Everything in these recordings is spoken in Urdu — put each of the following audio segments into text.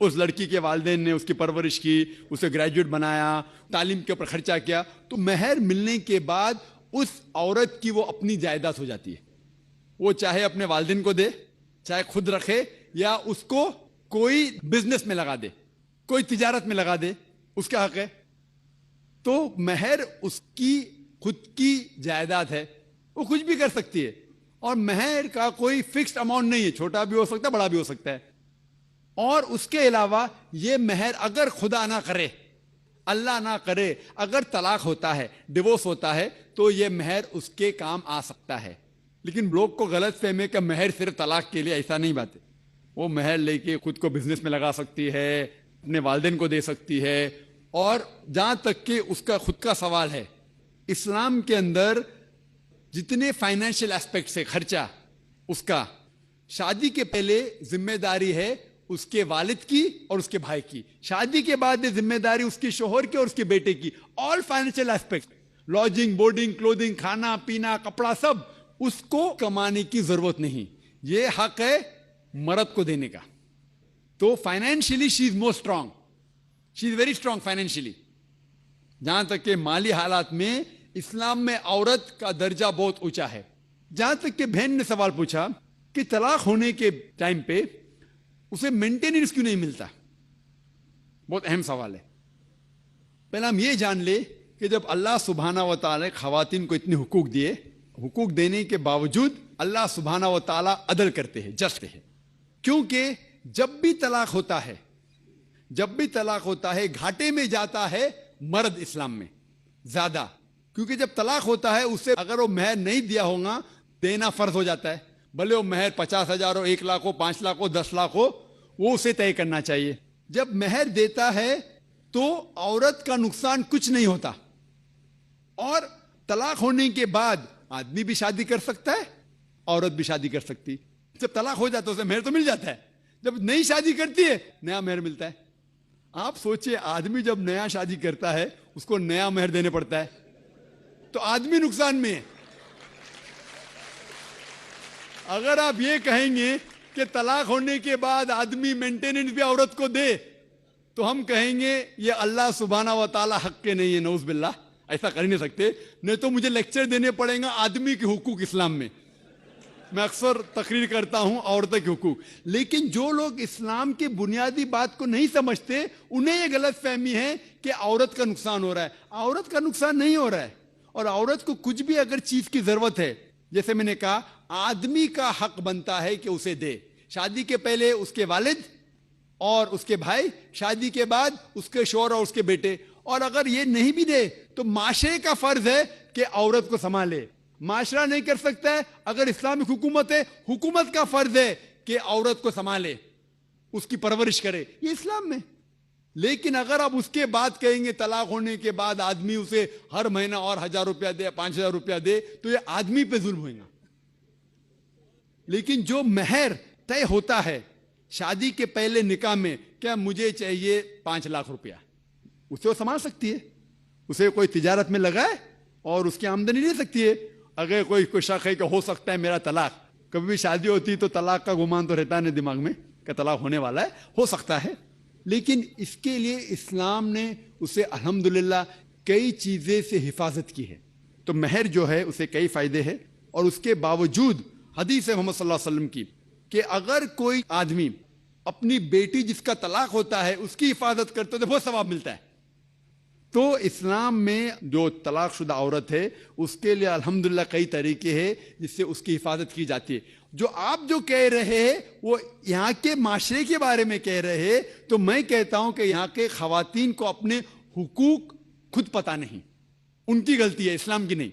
اس لڑکی کے والدین نے اس کی پرورش کی, اسے گریجویٹ بنایا, تعلیم کے اوپر خرچہ کیا, تو مہر ملنے کے بعد اس عورت کی وہ اپنی جائیداد ہو جاتی ہے. وہ چاہے اپنے والدین کو دے, چاہے خود رکھے, یا اس کو کوئی بزنس میں لگا دے, کوئی تجارت میں لگا دے, اس کا حق ہے. تو مہر اس کی خود کی جائیداد ہے, وہ کچھ بھی کر سکتی ہے. اور مہر کا کوئی فکسڈ اماؤنٹ نہیں ہے, چھوٹا بھی ہو سکتا ہے, بڑا بھی ہو سکتا ہے. اور اس کے علاوہ یہ مہر اگر خدا نہ کرے, اللہ نہ کرے, اگر طلاق ہوتا ہے, ڈیورس ہوتا ہے, تو یہ مہر اس کے کام آ سکتا ہے. لیکن لوگ کو غلط فہمی کہ مہر صرف طلاق کے لیے, ایسا نہیں بات ہے. وہ مہر لے کے خود کو بزنس میں لگا سکتی ہے, اپنے والدین کو دے سکتی ہے. اور جہاں تک کہ اس کا خود کا سوال ہے, اسلام کے اندر جتنے فائنینشیل ایسپیکٹس ہے خرچہ, اس کا شادی کے پہلے ذمہ داری ہے اس کے والد کی اور اس کے بھائی کی, شادی کے بعد ذمہ داری اس کے شوہر کی اور اس کے بیٹے کی. آل فائنینشیل ایسپیکٹ, لاڈجنگ, بورڈنگ, کلودنگ, کھانا پینا, کپڑا, سب اس کو کمانے کی ضرورت نہیں. یہ حق ہے مرد کو دینے کا. تو financially she is more strong, she is very strong financially. جہاں تک کہ مالی حالات میں اسلام میں عورت کا درجہ بہت اونچا ہے. جہاں تک کہ بہن نے سوال پوچھا کہ طلاق ہونے کے ٹائم پہ اسے مینٹیننس کیوں نہیں ملتا, بہت اہم سوال ہے. پہلے ہم یہ جان لے کہ جب اللہ سبحانہ و تعالی خواتین کو اتنے حقوق دیے, حقوق دینے کے باوجود اللہ سبحانہ و تعالی عدل کرتے ہیں, جسٹ ہے. کیونکہ جب بھی طلاق ہوتا ہے گھاٹے میں جاتا ہے مرد اسلام میں زیادہ. کیونکہ جب طلاق ہوتا ہے اسے اگر وہ مہر نہیں دیا ہوگا دینا فرض ہو جاتا ہے, بھلے وہ مہر 50,000 ہو, 1 لاکھ ہو, 5 لاکھ ہو, 10 لاکھ ہو, وہ اسے طے کرنا چاہیے. جب مہر دیتا ہے تو عورت کا نقصان کچھ نہیں ہوتا. اور طلاق ہونے کے بعد آدمی بھی شادی کر سکتا ہے, عورت بھی شادی کر سکتی. جب طلاق ہو جاتا ہے اسے مہر تو مل جاتا ہے, جب نئی شادی کرتی ہے نیا مہر ملتا ہے. آپ سوچئے آدمی جب نیا شادی کرتا ہے اس کو نیا مہر دینے پڑتا ہے, تو آدمی نقصان میں ہے. اگر آپ یہ کہیں گے کہ طلاق ہونے کے بعد آدمی مینٹیننس بھی عورت کو دے, تو ہم کہیں گے یہ اللہ سبحانہ و تعالی حق کے نہیں ہے, نعوذ باللہ, ایسا کر ہی نہیں سکتے. نہیں تو مجھے لیکچر دینے پڑیں گا آدمی کے حقوق اسلام میں. میں اکثر تقریر کرتا ہوں عورتوں کے حقوق. لیکن جو لوگ اسلام کی بنیادی بات کو نہیں سمجھتے انہیں یہ غلط فہمی ہے کہ عورت کا نقصان ہو رہا ہے. عورت کا نقصان نہیں ہو رہا ہے. اور عورت کو کچھ بھی اگر چیز کی ضرورت ہے, جیسے میں نے کہا, آدمی کا حق بنتا ہے کہ اسے دے. شادی کے پہلے اس کے والد اور اس کے بھائی, شادی کے بعد اس کے شوہر اور اس کے بیٹے. اور اگر یہ نہیں بھی دے تو معاشرے کا فرض ہے کہ عورت کو سنبھالے. معاشرہ نہیں کر سکتا ہے, اگر اسلامک حکومت ہے, حکومت کا فرض ہے کہ عورت کو سنبھالے, اس کی پرورش کرے. یہ اسلام میں. لیکن اگر آپ اس کے بعد کہیں گے طلاق ہونے کے بعد آدمی اسے ہر مہینہ اور 1,000 روپیہ دے, 5,000 روپیہ دے, تو یہ آدمی پہ ظلم ہوئے گا. لیکن جو مہر طے ہوتا ہے شادی کے پہلے نکاح میں, کیا مجھے چاہیے 5 لاکھ روپیہ, اسے وہ سنبھال سکتی ہے. اسے کوئی تجارت میں لگائے اور اس کی آمدنی لے سکتی ہے. اگر کوئی شک ہے کہ ہو سکتا ہے میرا طلاق, کبھی بھی شادی ہوتی تو طلاق کا گمان تو رہتا ہے دماغ میں کہ طلاق ہونے والا ہے, ہو سکتا ہے. لیکن اس کے لیے اسلام نے اسے الحمدللہ کئی چیزیں سے حفاظت کی ہے. تو مہر جو ہے اسے کئی فائدے ہیں. اور اس کے باوجود حدیث ہے محمد صلی اللہ علیہ وسلم کی کہ اگر کوئی آدمی اپنی بیٹی جس کا طلاق ہوتا ہے اس کی حفاظت کرتے تو بہت ثواب ملتا ہے. تو اسلام میں جو طلاق شدہ عورت ہے اس کے لیے الحمدللہ کئی طریقے ہیں جس سے اس کی حفاظت کی جاتی ہے. جو آپ جو کہہ رہے ہیں وہ یہاں کے معاشرے کے بارے میں کہہ رہے ہیں, تو میں کہتا ہوں کہ یہاں کے خواتین کو اپنے حقوق خود پتہ نہیں, ان کی غلطی ہے, اسلام کی نہیں.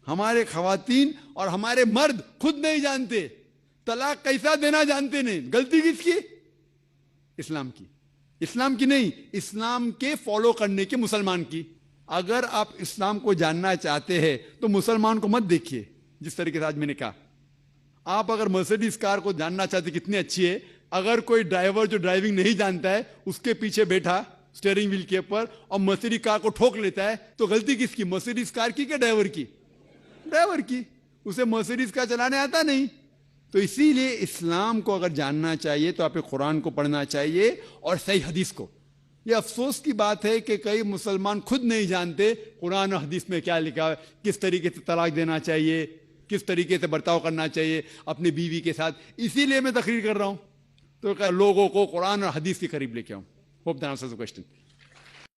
ہمارے خواتین اور ہمارے مرد خود نہیں جانتے, طلاق کیسا دینا جانتے نہیں. غلطی کس کی؟ اسلام کی. اسلام کی نہیں, اسلام کے فالو کرنے کی, مسلمان کی. اگر آپ اسلام کو جاننا چاہتے ہیں تو مسلمان کو مت دیکھیے. جس طریقے سے آج میں نے کہا, آپ اگر مرسیڈیز کار کو جاننا چاہتے کتنی اچھی ہے, اگر کوئی ڈرائیور جو ڈرائیونگ نہیں جانتا ہے اس کے پیچھے بیٹھا اسٹیئرنگ ویل کے اوپر اور مرسیڈیز کار کو ٹھوک لیتا ہے, تو غلطی کس کی؟ مرسیڈیز کار کی کہ ڈرائیور کی؟ ڈرائیور کی. اسے مرسیڈیز کار چلانے آتا نہیں, تو اسی لیے اسلام کو اگر جاننا چاہیے تو آپ قرآن کو پڑھنا چاہیے اور صحیح حدیث کو. یہ افسوس کی بات ہے کہ کئی مسلمان خود نہیں جانتے قرآن و حدیث میں کیا لکھا ہے, کس طریقے سے طلاق دینا چاہیے, کس طریقے سے برتاؤ کرنا چاہیے اپنی بیوی کے ساتھ. اسی لیے میں تقریر کر رہا ہوں, تو لوگوں کو قرآن اور حدیث کے قریب لے کے آؤں. Hope that answers the question.